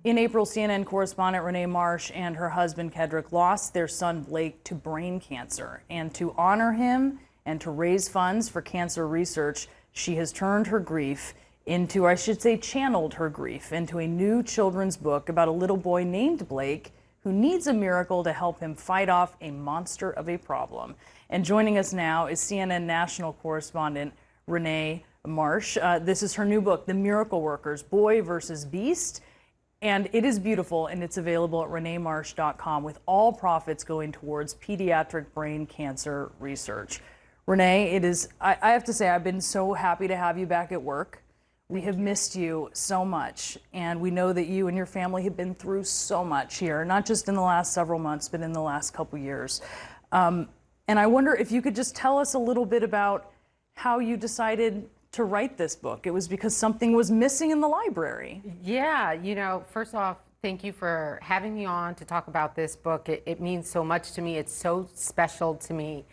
In April, CNN correspondent René Marsh and her husband Kedrick lost their son Blake to brain cancer. And to honor him and to raise funds for cancer research, she has turned her grief into, I should say, channeled her grief into a new children's book about a little boy named Blake who needs a miracle to help him fight off a monster of a problem. And joining us now is CNN national correspondent René Marsh. This is her new book, The Miracle Workers, Boy versus Beast. And it is beautiful, and it's available at renemarsh.com, with all profits going towards pediatric brain cancer research. René, I have to say, I've been so happy to have you back at work. We have missed you so much, and we know that you and your family have been through so much here, not just in the last several months, but in the last couple years. And I wonder if you could just tell us a little bit about how you decided to write this book. It was because something was missing in the library. Yeah, first off, thank you for having me on to talk about this book. It means so much to me. It's so special to me.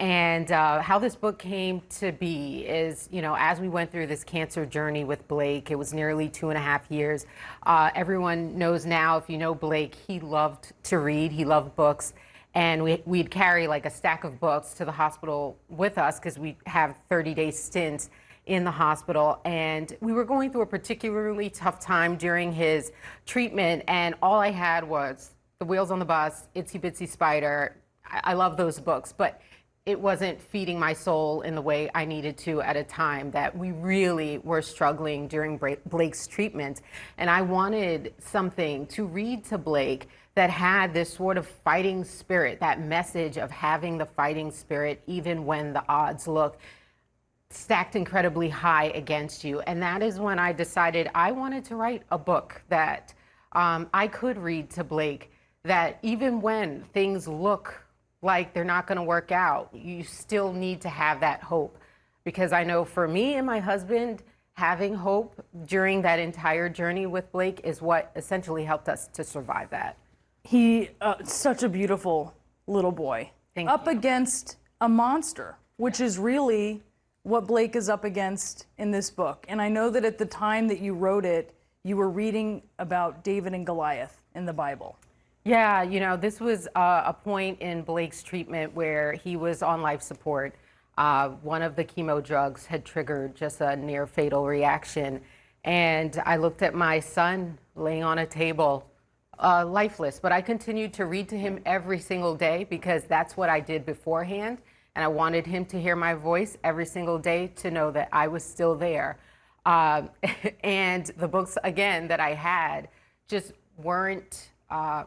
And how this book came to be is, as we went through this cancer journey with Blake, it was nearly 2.5 years. Everyone knows now, if you know Blake, he loved to read, he loved books. And we'd carry like a stack of books to the hospital with us because we'd have 30-day stints in the hospital. And we were going through a particularly tough time during his treatment. And all I had was The Wheels on the Bus, Itsy Bitsy Spider. I love those books, but it wasn't feeding my soul in the way I needed to at a time that we really were struggling during Blake's treatment. And I wanted something to read to Blake that had this sort of fighting spirit, that message of having the fighting spirit even when the odds look stacked incredibly high against you. And that is when I decided I wanted to write a book that I could read to Blake, that even when things look like they're not going to work out, you still need to have that hope. Because I know for me and my husband, having hope during that entire journey with Blake is what essentially helped us to survive that. He, such a beautiful little boy. Thank up you. Against a monster, which is really what Blake is up against in this book. And I know that at the time that you wrote it, you were reading about David and Goliath in the Bible. Yeah, this was a point in Blake's treatment where he was on life support. One of the chemo drugs had triggered just a near fatal reaction. And I looked at my son laying on a table, lifeless, but I continued to read to him every single day because that's what I did beforehand. And I wanted him to hear my voice every single day to know that I was still there. And the books, again, that I had just weren't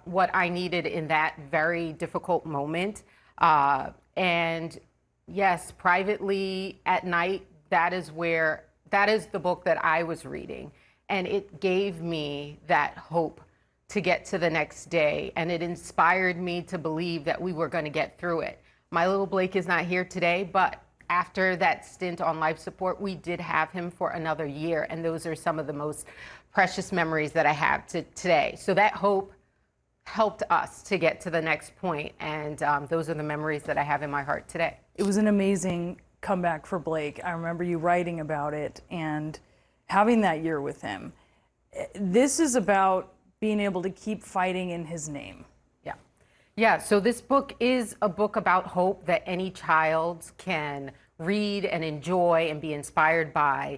what I needed in that very difficult moment. And yes, privately at night, that is the book that I was reading. And it gave me that hope to get to the next day. And it inspired me to believe that we were going to get through it. My little Blake is not here today, but after that stint on life support, we did have him for another year. And those are some of the most precious memories that I have today. So that hope helped us to get to the next point, and those are the memories that I have in my heart today. It was an amazing comeback for Blake. I remember you writing about it and having that year with him. This is about being able to keep fighting in his name. Yeah, so this book is a book about hope that any child can read and enjoy and be inspired by.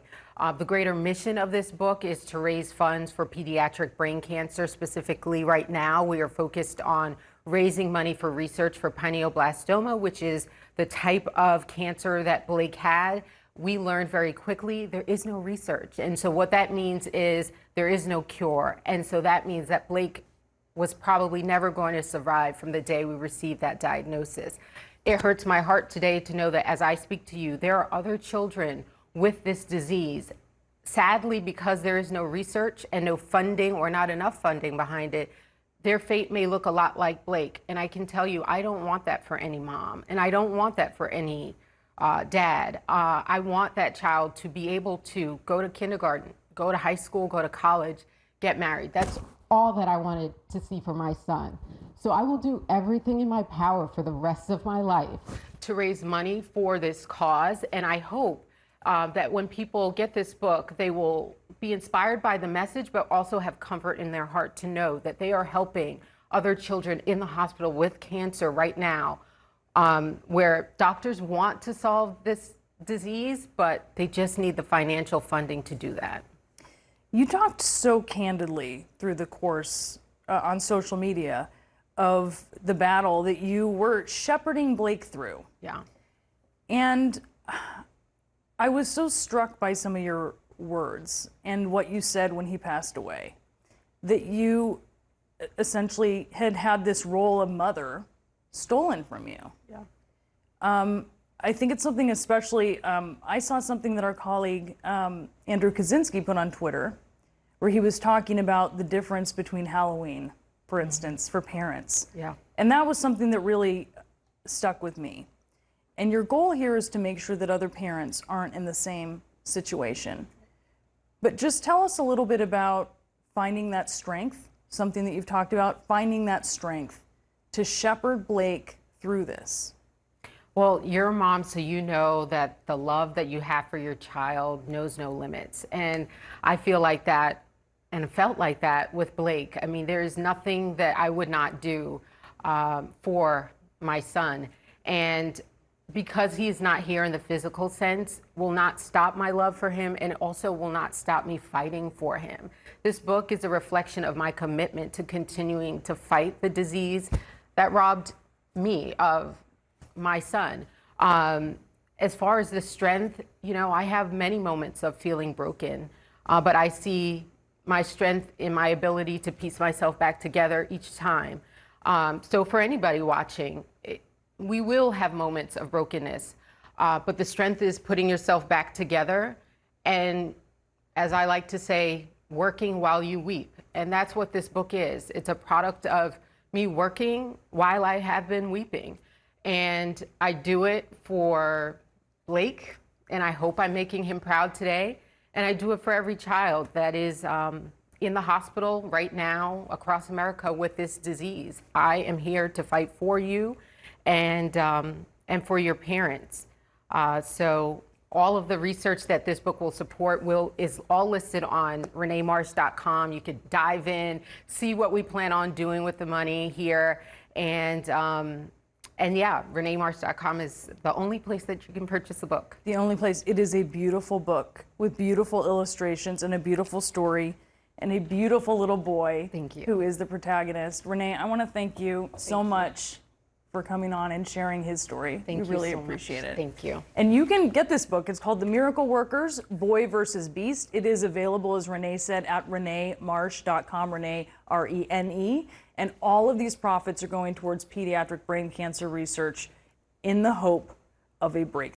The greater mission of this book is to raise funds for pediatric brain cancer. Specifically, right now, we are focused on raising money for research for pineoblastoma, which is the type of cancer that Blake had. We learned very quickly there is no research. And so what that means is there is no cure. And so that means that Blake was probably never going to survive from the day we received that diagnosis. It hurts my heart today to know that as I speak to you, there are other children with this disease. Sadly, because there is no research and no funding or not enough funding behind it, their fate may look a lot like Blake. And I can tell you, I don't want that for any mom, and I don't want that for any dad. I want that child to be able to go to kindergarten, go to high school, go to college, get married. That's all that I wanted to see for my son. So I will do everything in my power for the rest of my life to raise money for this cause. And I hope that when people get this book, they will be inspired by the message, but also have comfort in their heart to know that they are helping other children in the hospital with cancer right now, where doctors want to solve this disease, but they just need the financial funding to do that. You talked so candidly through the course on social media of the battle that you were shepherding Blake through. Yeah. And I was so struck by some of your words and what you said when he passed away, that you essentially had this role of mother stolen from you. Yeah. I think it's something especially, I saw something that our colleague Andrew Kaczynski put on Twitter, where he was talking about the difference between Halloween, for instance, for parents. Yeah. And that was something that really stuck with me. And your goal here is to make sure that other parents aren't in the same situation. But just tell us a little bit about finding that strength, something that you've talked about, finding that strength to shepherd Blake through this. Well, you're a mom, so you know that the love that you have for your child knows no limits. And I feel like that and felt like that with Blake. I mean, there is nothing that I would not do for my son. And because he's not here in the physical sense, will not stop my love for him, and also will not stop me fighting for him. This book is a reflection of my commitment to continuing to fight the disease that robbed me of my son. As far as the strength, you know, I have many moments of feeling broken, but I see my strength in my ability to piece myself back together each time. So for anybody watching, we will have moments of brokenness, but the strength is putting yourself back together, and as I like to say, working while you weep. And that's what this book is. It's a product of me working while I have been weeping. And I do it for Blake, and I hope I'm making him proud today. And I do it for every child that is in the hospital right now across America with this disease. I am here to fight for you and for your parents. So all of the research that this book will support is all listed on renemarsh.com. You could dive in, see what we plan on doing with the money here, and yeah, renemarsh.com is the only place that you can purchase the book. The only place. It is a beautiful book with beautiful illustrations and a beautiful story and a beautiful little boy. Thank you. Who is the protagonist. Renee, I want to thank you so much for coming on and sharing his story. Thank you really so appreciate much. it. Thank you. And you can get this book. It's called The Miracle Workers, Boy versus Beast. It is available, as Renee said, at renemarsh.com, Renee, R-E-N-E. And all of these profits are going towards pediatric brain cancer research in the hope of a breakthrough.